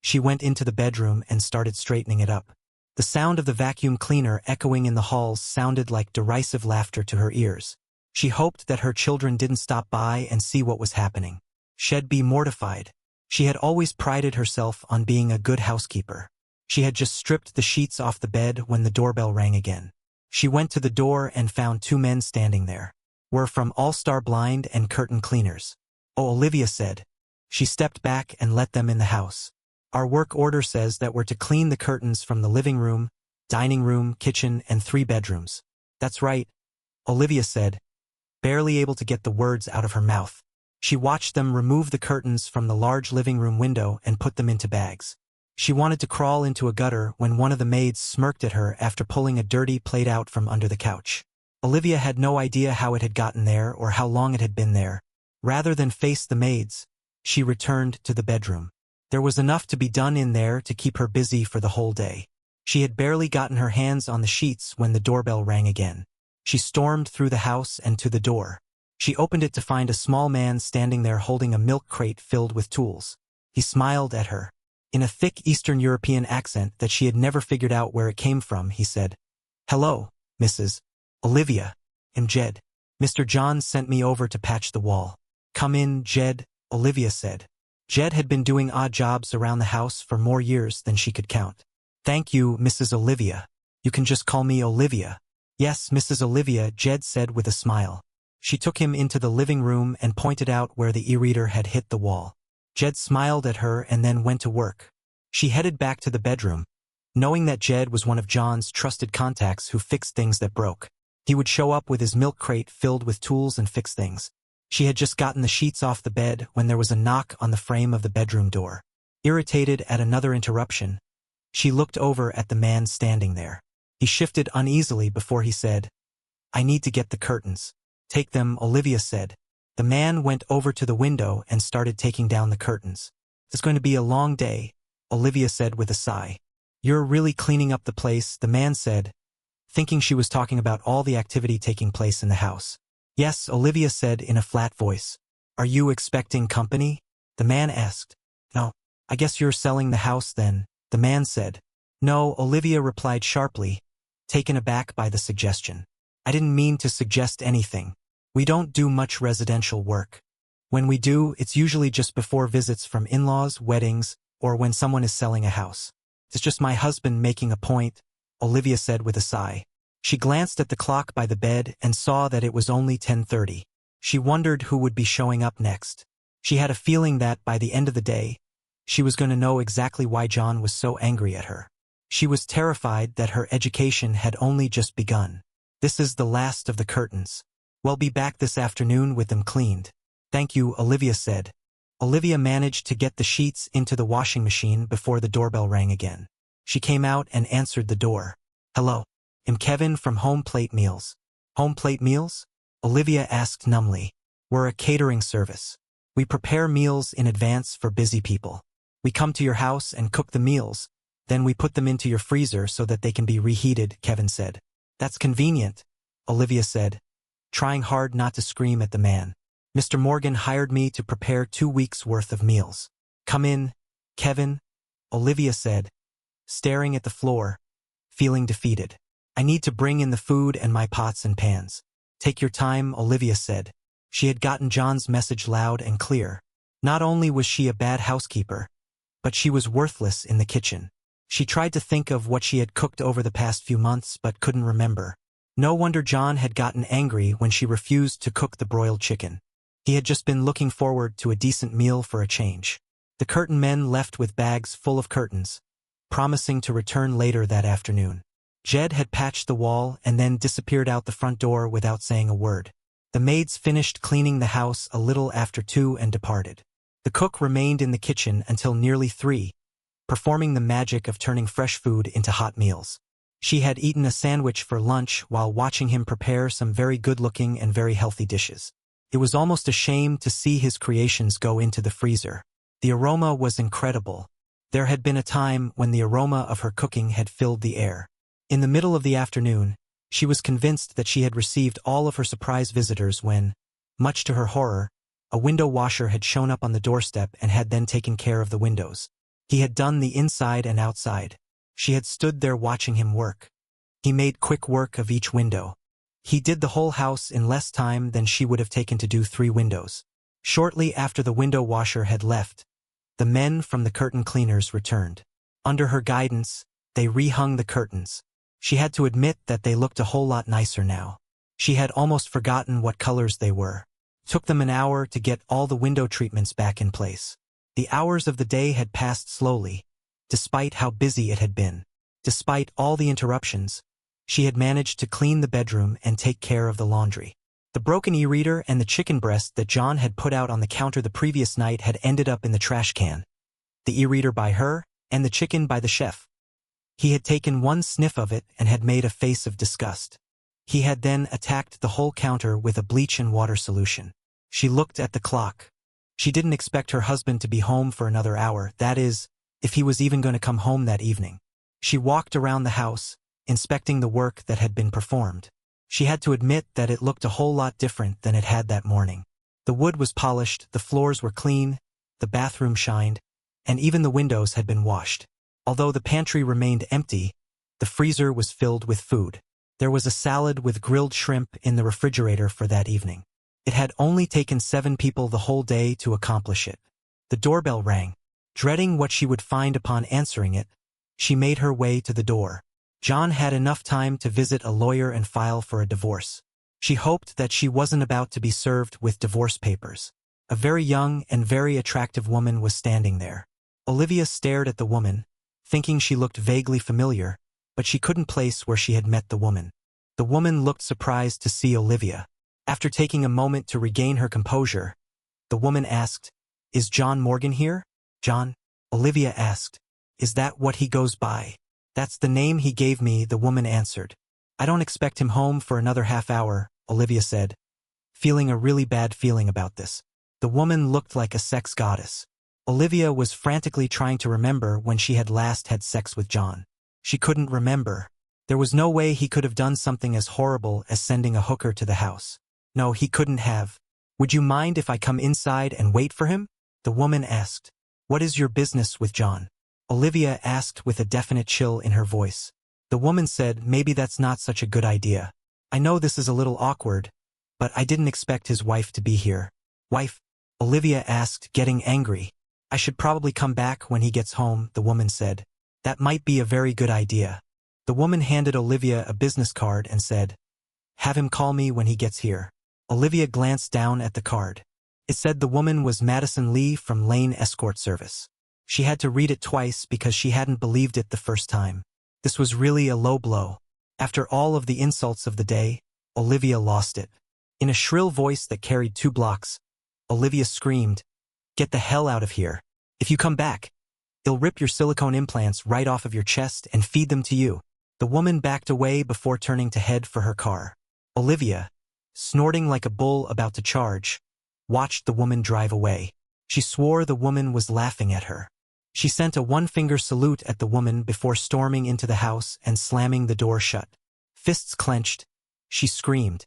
she went into the bedroom and started straightening it up. The sound of the vacuum cleaner echoing in the halls sounded like derisive laughter to her ears. She hoped that her children didn't stop by and see what was happening. She'd be mortified. She had always prided herself on being a good housekeeper. She had just stripped the sheets off the bed when the doorbell rang again. She went to the door and found 2 men standing there. "We're from All-Star Blind and Curtain Cleaners." "Oh," Olivia said. She stepped back and let them in the house. "Our work order says that we're to clean the curtains from the living room, dining room, kitchen, and 3 bedrooms." "That's right," Olivia said, barely able to get the words out of her mouth. She watched them remove the curtains from the large living room window and put them into bags. She wanted to crawl into a gutter when one of the maids smirked at her after pulling a dirty plate out from under the couch. Olivia had no idea how it had gotten there or how long it had been there. Rather than face the maids, she returned to the bedroom. There was enough to be done in there to keep her busy for the whole day. She had barely gotten her hands on the sheets when the doorbell rang again. She stormed through the house and to the door. She opened it to find a small man standing there holding a milk crate filled with tools. He smiled at her. In a thick Eastern European accent that she had never figured out where it came from, he said, "Hello, Mrs. Olivia. I'm Jed. Mr. John sent me over to patch the wall." "Come in, Jed," Olivia said. Jed had been doing odd jobs around the house for more years than she could count. "Thank you, Mrs. Olivia. You can just call me Olivia." "Yes, Mrs. Olivia," Jed said with a smile. She took him into the living room and pointed out where the e-reader had hit the wall. Jed smiled at her and then went to work. She headed back to the bedroom, knowing that Jed was one of John's trusted contacts who fixed things that broke. He would show up with his milk crate filled with tools and fix things. She had just gotten the sheets off the bed when there was a knock on the frame of the bedroom door. Irritated at another interruption, she looked over at the man standing there. He shifted uneasily before he said, "I need to get the curtains." "Take them," Olivia said. The man went over to the window and started taking down the curtains. "It's going to be a long day," Olivia said with a sigh. "You're really cleaning up the place," the man said, thinking she was talking about all the activity taking place in the house. "Yes," Olivia said in a flat voice. "Are you expecting company?" the man asked. "No. I guess you're selling the house then," the man said. "No," Olivia replied sharply, taken aback by the suggestion. "I didn't mean to suggest anything. We don't do much residential work. When we do, it's usually just before visits from in-laws, weddings, or when someone is selling a house. It's just my husband making a point," Olivia said with a sigh. She glanced at the clock by the bed and saw that it was only 10:30. She wondered who would be showing up next. She had a feeling that, by the end of the day, she was going to know exactly why John was so angry at her. She was terrified that her education had only just begun. This is the last of the curtains. We'll be back this afternoon with them cleaned. Thank you, Olivia said. Olivia managed to get the sheets into the washing machine before the doorbell rang again. She came out and answered the door. Hello. I'm Kevin from Home Plate Meals. Home Plate Meals? Olivia asked numbly. We're a catering service. We prepare meals in advance for busy people. We come to your house and cook the meals, then we put them into your freezer so that they can be reheated, Kevin said. That's convenient, Olivia said, trying hard not to scream at the man. Mr. Morgan hired me to prepare 2 weeks' worth of meals. Come in, Kevin, Olivia said, staring at the floor, feeling defeated. I need to bring in the food and my pots and pans. Take your time, Olivia said. She had gotten John's message loud and clear. Not only was she a bad housekeeper, but she was worthless in the kitchen. She tried to think of what she had cooked over the past few months but couldn't remember. No wonder John had gotten angry when she refused to cook the broiled chicken. He had just been looking forward to a decent meal for a change. The curtain men left with bags full of curtains, promising to return later that afternoon. Jed had patched the wall and then disappeared out the front door without saying a word. The maids finished cleaning the house a little after 2 and departed. The cook remained in the kitchen until nearly 3, performing the magic of turning fresh food into hot meals. She had eaten a sandwich for lunch while watching him prepare some very good-looking and very healthy dishes. It was almost a shame to see his creations go into the freezer. The aroma was incredible. There had been a time when the aroma of her cooking had filled the air. In the middle of the afternoon, she was convinced that she had received all of her surprise visitors when, much to her horror, a window washer had shown up on the doorstep and had then taken care of the windows. He had done the inside and outside. She had stood there watching him work. He made quick work of each window. He did the whole house in less time than she would have taken to do 3 windows. Shortly after the window washer had left, the men from the curtain cleaners returned. Under her guidance, they rehung the curtains. She had to admit that they looked a whole lot nicer now. She had almost forgotten what colors they were. It took them an hour to get all the window treatments back in place. The hours of the day had passed slowly, despite how busy it had been. Despite all the interruptions, she had managed to clean the bedroom and take care of the laundry. The broken e-reader and the chicken breast that John had put out on the counter the previous night had ended up in the trash can. The e-reader by her, and the chicken by the chef. He had taken one sniff of it and had made a face of disgust. He had then attacked the whole counter with a bleach and water solution. She looked at the clock. She didn't expect her husband to be home for another hour, that is, if he was even going to come home that evening. She walked around the house, inspecting the work that had been performed. She had to admit that it looked a whole lot different than it had that morning. The wood was polished, the floors were clean, the bathroom shined, and even the windows had been washed. Although the pantry remained empty, the freezer was filled with food. There was a salad with grilled shrimp in the refrigerator for that evening. It had only taken 7 people the whole day to accomplish it. The doorbell rang. Dreading what she would find upon answering it, she made her way to the door. John had enough time to visit a lawyer and file for a divorce. She hoped that she wasn't about to be served with divorce papers. A very young and very attractive woman was standing there. Olivia stared at the woman, thinking she looked vaguely familiar, but she couldn't place where she had met the woman. The woman looked surprised to see Olivia. After taking a moment to regain her composure, the woman asked, "Is John Morgan here?" "John?" Olivia asked. "Is that what he goes by?" "That's the name he gave me," the woman answered. "I don't expect him home for another half hour," Olivia said, feeling a really bad feeling about this. The woman looked like a sex goddess. Olivia was frantically trying to remember when she had last had sex with John. She couldn't remember. There was no way he could have done something as horrible as sending a hooker to the house. No, he couldn't have. "Would you mind if I come inside and wait for him?" the woman asked. "What is your business with John?" Olivia asked with a definite chill in her voice. The woman said, "Maybe that's not such a good idea. I know this is a little awkward, but I didn't expect his wife to be here." "Wife?" Olivia asked, getting angry. "I should probably come back when he gets home," the woman said. "That might be a very good idea." The woman handed Olivia a business card and said, "Have him call me when he gets here." Olivia glanced down at the card. It said the woman was Madison Lee from Lane Escort Service. She had to read it twice because she hadn't believed it the first time. This was really a low blow. After all of the insults of the day, Olivia lost it. In a shrill voice that carried 2 blocks, Olivia screamed, "Get the hell out of here. If you come back, I'll rip your silicone implants right off of your chest and feed them to you." The woman backed away before turning to head for her car. Olivia, snorting like a bull about to charge, watched the woman drive away. She swore the woman was laughing at her. She sent a one-finger salute at the woman before storming into the house and slamming the door shut. Fists clenched, she screamed,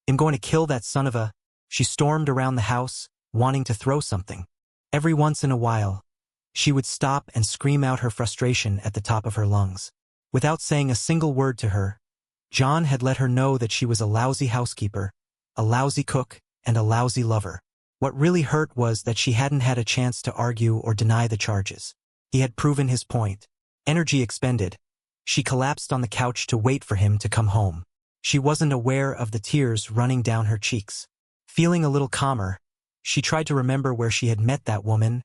"I'm going to kill that son of a..." She stormed around the house, wanting to throw something. Every once in a while, she would stop and scream out her frustration at the top of her lungs. Without saying a single word to her, John had let her know that she was a lousy housekeeper, a lousy cook, and a lousy lover. What really hurt was that she hadn't had a chance to argue or deny the charges. He had proven his point. Energy expended. She collapsed on the couch to wait for him to come home. She wasn't aware of the tears running down her cheeks. Feeling a little calmer, she tried to remember where she had met that woman,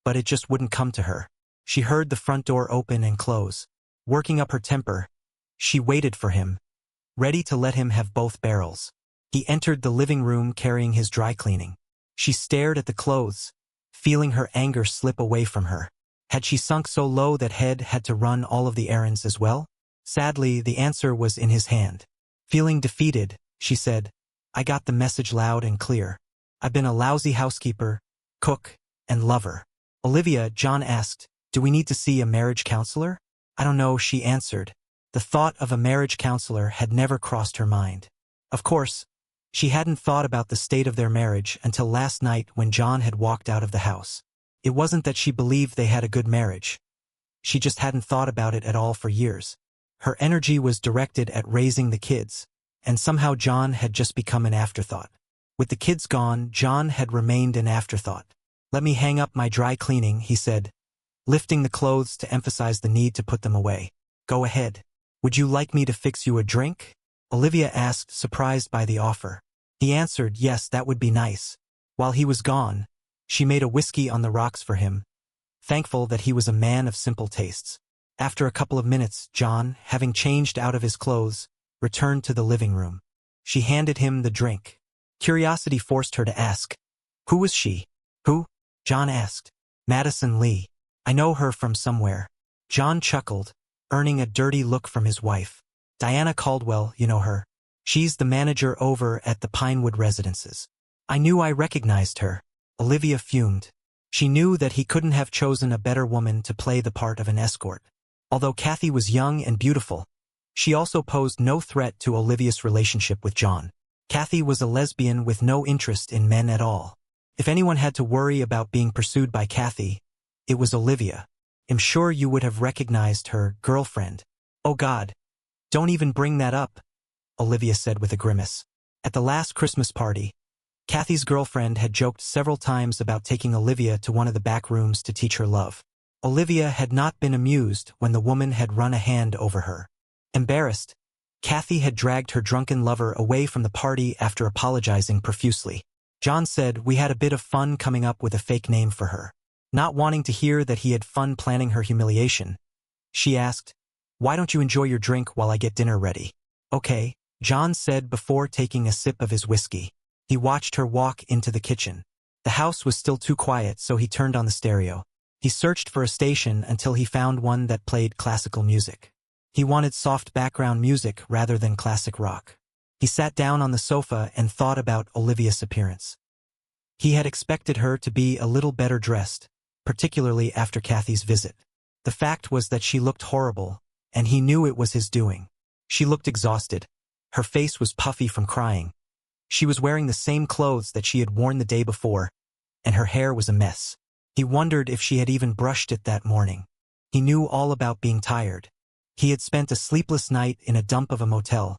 but it just wouldn't come to her. She heard the front door open and close. Working up her temper, she waited for him, ready to let him have both barrels. He entered the living room carrying his dry cleaning. She stared at the clothes, feeling her anger slip away from her. Had she sunk so low that Head had to run all of the errands as well? Sadly, the answer was in his hand. Feeling defeated, she said, "I got the message loud and clear. I've been a lousy housekeeper, cook, and lover." "Olivia," John asked, "do we need to see a marriage counselor?" "I don't know," she answered. The thought of a marriage counselor had never crossed her mind. Of course, she hadn't thought about the state of their marriage until last night when John had walked out of the house. It wasn't that she believed they had a good marriage. She just hadn't thought about it at all for years. Her energy was directed at raising the kids, and somehow John had just become an afterthought. With the kids gone, John had remained an afterthought. "Let me hang up my dry cleaning," he said, lifting the clothes to emphasize the need to put them away. "Go ahead. Would you like me to fix you a drink?" Olivia asked, surprised by the offer. He answered, "Yes, that would be nice." While he was gone, she made a whiskey on the rocks for him, thankful that he was a man of simple tastes. After a couple of minutes, John, having changed out of his clothes, returned to the living room. She handed him the drink. Curiosity forced her to ask, "Who was she?" "Who?" John asked. "Madison Lee. I know her from somewhere." John chuckled, earning a dirty look from his wife. "Diana Caldwell, you know her. She's the manager over at the Pinewood Residences." "I knew I recognized her." Olivia fumed. She knew that he couldn't have chosen a better woman to play the part of an escort. Although Kathy was young and beautiful, she also posed no threat to Olivia's relationship with John. Kathy was a lesbian with no interest in men at all. If anyone had to worry about being pursued by Kathy, it was Olivia. "I'm sure you would have recognized her girlfriend." "Oh God, don't even bring that up," Olivia said with a grimace. At the last Christmas party, Kathy's girlfriend had joked several times about taking Olivia to one of the back rooms to teach her love. Olivia had not been amused when the woman had run a hand over her. Embarrassed, Kathy had dragged her drunken lover away from the party after apologizing profusely. John said, "We had a bit of fun coming up with a fake name for her." Not wanting to hear that he had fun planning her humiliation, she asked, "Why don't you enjoy your drink while I get dinner ready?" "Okay," John said before taking a sip of his whiskey. He watched her walk into the kitchen. The house was still too quiet, so he turned on the stereo. He searched for a station until he found one that played classical music. He wanted soft background music rather than classic rock. He sat down on the sofa and thought about Olivia's appearance. He had expected her to be a little better dressed, particularly after Kathy's visit. The fact was that she looked horrible, and he knew it was his doing. She looked exhausted. Her face was puffy from crying. She was wearing the same clothes that she had worn the day before, and her hair was a mess. He wondered if she had even brushed it that morning. He knew all about being tired. He had spent a sleepless night in a dump of a motel,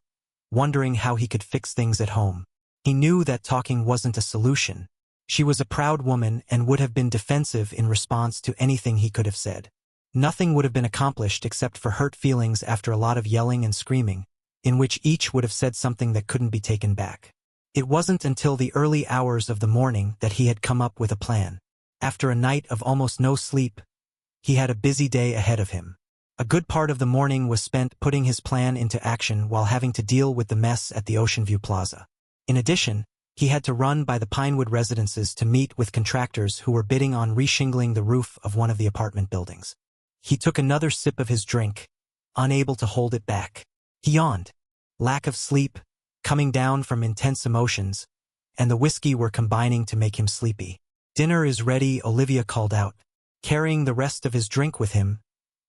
wondering how he could fix things at home. He knew that talking wasn't a solution. She was a proud woman and would have been defensive in response to anything he could have said. Nothing would have been accomplished except for hurt feelings after a lot of yelling and screaming, in which each would have said something that couldn't be taken back. It wasn't until the early hours of the morning that he had come up with a plan. After a night of almost no sleep, he had a busy day ahead of him. A good part of the morning was spent putting his plan into action while having to deal with the mess at the Ocean View Plaza. In addition, he had to run by the Pinewood residences to meet with contractors who were bidding on reshingling the roof of one of the apartment buildings. He took another sip of his drink, unable to hold it back. He yawned. Lack of sleep, coming down from intense emotions, and the whiskey were combining to make him sleepy. "Dinner is ready," Olivia called out. Carrying the rest of his drink with him,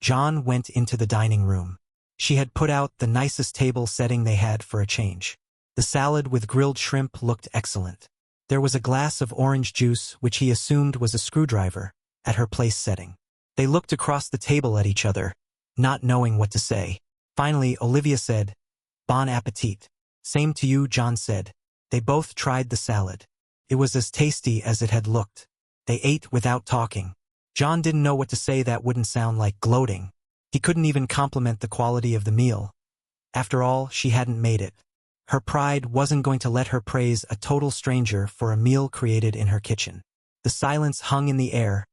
John went into the dining room. She had put out the nicest table setting they had for a change. The salad with grilled shrimp looked excellent. There was a glass of orange juice, which he assumed was a screwdriver, at her place setting. They looked across the table at each other, not knowing what to say. Finally, Olivia said, "Bon appetit." "Same to you," John said. They both tried the salad. It was as tasty as it had looked. They ate without talking. John didn't know what to say that wouldn't sound like gloating. He couldn't even compliment the quality of the meal. After all, she hadn't made it. Her pride wasn't going to let her praise a total stranger for a meal created in her kitchen. The silence hung in the air,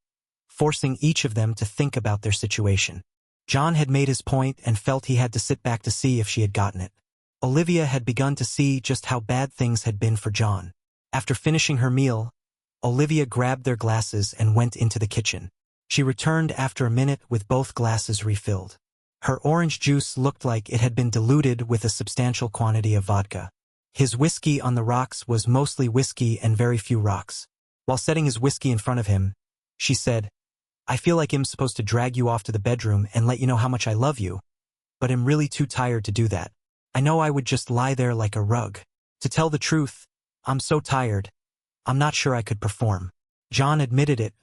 forcing each of them to think about their situation. John had made his point and felt he had to sit back to see if she had gotten it. Olivia had begun to see just how bad things had been for John. After finishing her meal, Olivia grabbed their glasses and went into the kitchen. She returned after a minute with both glasses refilled. Her orange juice looked like it had been diluted with a substantial quantity of vodka. His whiskey on the rocks was mostly whiskey and very few rocks. While setting his whiskey in front of him, she said, "I feel like I'm supposed to drag you off to the bedroom and let you know how much I love you, but I'm really too tired to do that. I know I would just lie there like a rug. To tell the truth, I'm so tired. I'm not sure I could perform." John admitted it.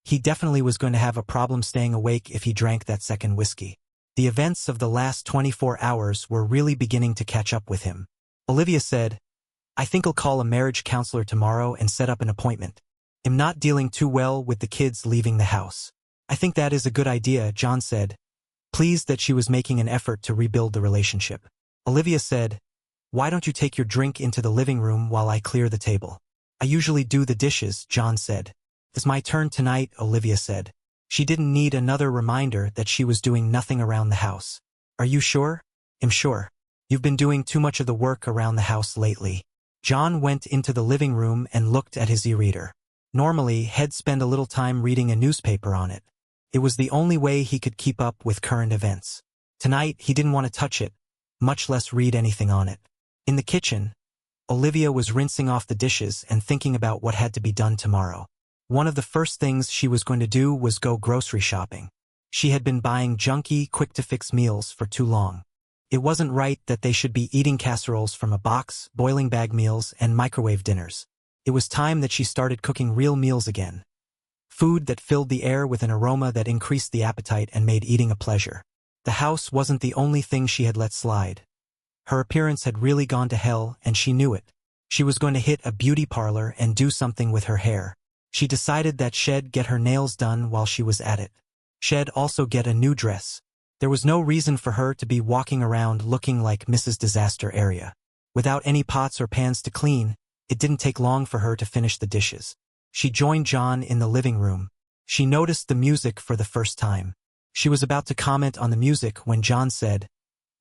He definitely was going to have a problem staying awake if he drank that second whiskey. The events of the last 24 hours were really beginning to catch up with him. Olivia said, "I think I'll call a marriage counselor tomorrow and set up an appointment. I'm not dealing too well with the kids leaving the house." "I think that is a good idea," John said, pleased that she was making an effort to rebuild the relationship. Olivia said, "Why don't you take your drink into the living room while I clear the table?" "I usually do the dishes," John said. "It's my turn tonight," Olivia said. She didn't need another reminder that she was doing nothing around the house. "Are you sure?" "I'm sure. You've been doing too much of the work around the house lately." John went into the living room and looked at his e-reader. Normally, he'd spend a little time reading a newspaper on it. It was the only way he could keep up with current events. Tonight, he didn't want to touch it, much less read anything on it. In the kitchen, Olivia was rinsing off the dishes and thinking about what had to be done tomorrow. One of the first things she was going to do was go grocery shopping. She had been buying junky, quick-to-fix meals for too long. It wasn't right that they should be eating casseroles from a box, boiling bag meals, and microwave dinners. It was time that she started cooking real meals again. Food that filled the air with an aroma that increased the appetite and made eating a pleasure. The house wasn't the only thing she had let slide. Her appearance had really gone to hell, and she knew it. She was going to hit a beauty parlor and do something with her hair. She decided that she'd get her nails done while she was at it. She'd also get a new dress. There was no reason for her to be walking around looking like Mrs. Disaster Area. Without any pots or pans to clean, it didn't take long for her to finish the dishes. She joined John in the living room. She noticed the music for the first time. She was about to comment on the music when John said,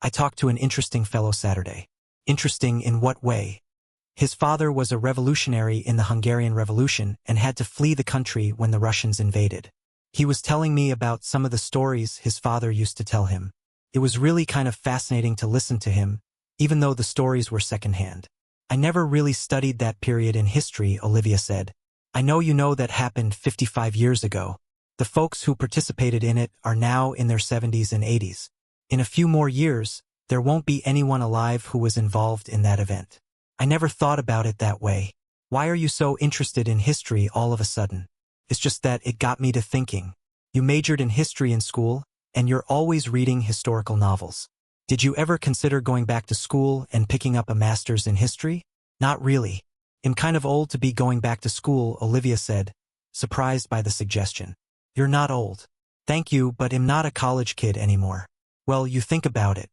"I talked to an interesting fellow Saturday." "Interesting in what way?" His father was a revolutionary in the Hungarian Revolution and had to flee the country when the Russians invaded. He was telling me about some of the stories his father used to tell him. It was really kind of fascinating to listen to him, even though the stories were secondhand. "I never really studied that period in history," Olivia said. "I know you know that happened 55 years ago. The folks who participated in it are now in their 70s and 80s. In a few more years, there won't be anyone alive who was involved in that event. I never thought about it that way. Why are you so interested in history all of a sudden?" "It's just that it got me to thinking. You majored in history in school, and you're always reading historical novels. Did you ever consider going back to school and picking up a master's in history?" "Not really. I'm kind of old to be going back to school," Olivia said, surprised by the suggestion. "You're not old." "Thank you, but I'm not a college kid anymore." "Well, you think about it."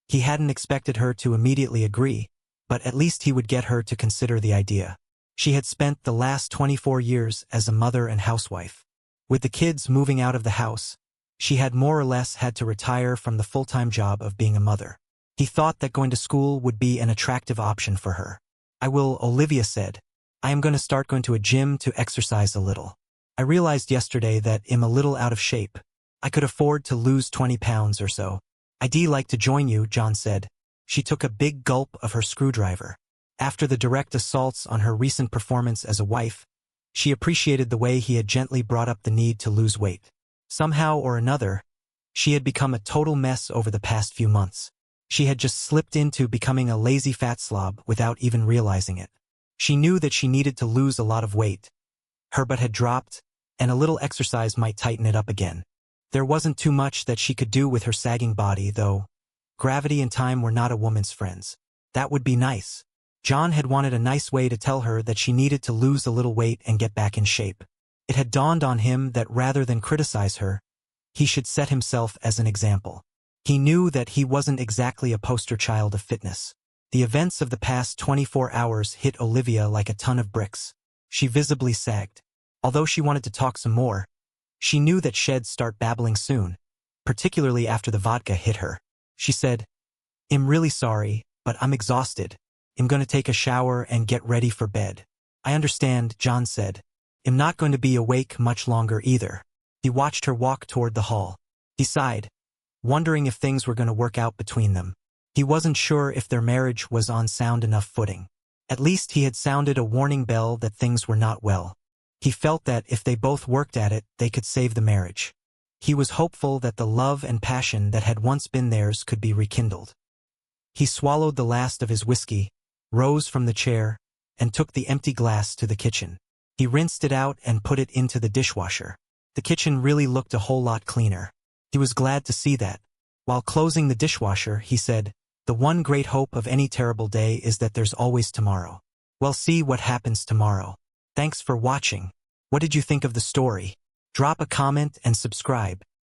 He hadn't expected her to immediately agree, but at least he would get her to consider the idea. She had spent the last 24 years as a mother and housewife. With the kids moving out of the house, she had more or less had to retire from the full-time job of being a mother. He thought that going to school would be an attractive option for her. "I will," Olivia said. "I am going to start going to a gym to exercise a little. I realized yesterday that I'm a little out of shape. I could afford to lose 20 pounds or so." "I'd like to join you," John said. She took a big gulp of her screwdriver. After the direct assaults on her recent performance as a wife, she appreciated the way he had gently brought up the need to lose weight. Somehow or another, she had become a total mess over the past few months. She had just slipped into becoming a lazy fat slob without even realizing it. She knew that she needed to lose a lot of weight. Her butt had dropped, and a little exercise might tighten it up again. There wasn't too much that she could do with her sagging body, though. Gravity and time were not a woman's friends. That would be nice. John had wanted a nice way to tell her that she needed to lose a little weight and get back in shape. It had dawned on him that rather than criticize her, he should set himself as an example. He knew that he wasn't exactly a poster child of fitness. The events of the past 24 hours hit Olivia like a ton of bricks. She visibly sagged. Although she wanted to talk some more, she knew that she'd start babbling soon, particularly after the vodka hit her. She said, "I'm really sorry, but I'm exhausted. I'm going to take a shower and get ready for bed." "I understand," John said. "I'm not going to be awake much longer either." He watched her walk toward the hall. He sighed, wondering if things were going to work out between them. He wasn't sure if their marriage was on sound enough footing. At least he had sounded a warning bell that things were not well. He felt that if they both worked at it, they could save the marriage. He was hopeful that the love and passion that had once been theirs could be rekindled. He swallowed the last of his whiskey, rose from the chair, and took the empty glass to the kitchen. He rinsed it out and put it into the dishwasher. The kitchen really looked a whole lot cleaner. He was glad to see that. While closing the dishwasher, he said, "The one great hope of any terrible day is that there's always tomorrow. We'll see what happens tomorrow." Thanks for watching. What did you think of the story? Drop a comment and subscribe.